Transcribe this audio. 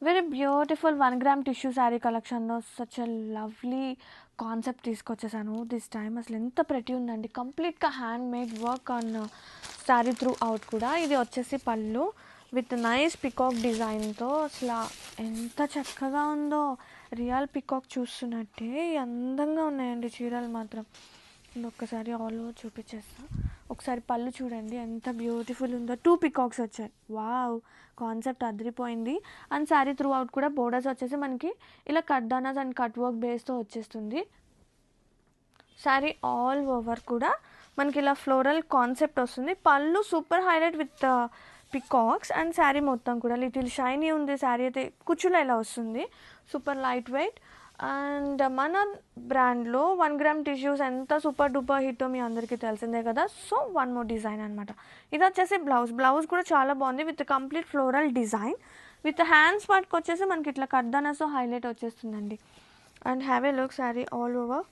Very beautiful 1 gram tissue sari కలెక్షన్లో such a lovely concept తీసుకొచ్చేసాను this time. అసలు ఎంత ప్రెటీ ఉందండి, కంప్లీట్గా handmade work on sari throughout కూడా. ఇది వచ్చేసి పళ్ళు విత్ నైస్ పికాక్ డిజైన్తో, అసలు ఎంత చక్కగా ఉందో, రియల్ పికాక్ చూస్తున్నట్టే అందంగా ఉన్నాయండి చీరలు మాత్రం. ఒక్కసారి ఆల్ ఓవర్ చూపించేస్తా. ఒకసారి పళ్ళు చూడండి ఎంత బ్యూటిఫుల్ ఉందో, 2 పికాక్స్ వచ్చాయి. వావ్, కాన్సెప్ట్ అదిరిపోయింది. అండ్ శారీ త్రూ అవుట్ కూడా బోర్డర్స్ వచ్చేసి మనకి ఇలా కట్ దానాస్ అండ్ కట్ వర్క్ బేస్తో వచ్చేస్తుంది. శారీ ఆల్ ఓవర్ కూడా మనకి ఇలా ఫ్లోరల్ కాన్సెప్ట్ వస్తుంది. పళ్ళు super highlight with peacocks and sari మొత్తం కూడా లిటిల్ షైనీ ఉంది. శారీ అయితే కుచ్చులో ఇలా వస్తుంది, సూపర్ లైట్ వెయిట్. అండ్ మన బ్రాండ్లో 1 గ్రామ్ టిష్యూస్ ఎంత సూపర్ డూపర్ హిట్టో మీ అందరికీ తెలిసిందే కదా. సో 1 మోర్ డిజైన్ అనమాట. ఇది వచ్చేసి బ్లౌజ్ కూడా చాలా బాగుంది with complete floral design. With hands పార్ట్కి వచ్చేసి మనకి ఇట్లా కడ్దానాతో హైలైట్ వచ్చేస్తుందండి. And have a look sari all over.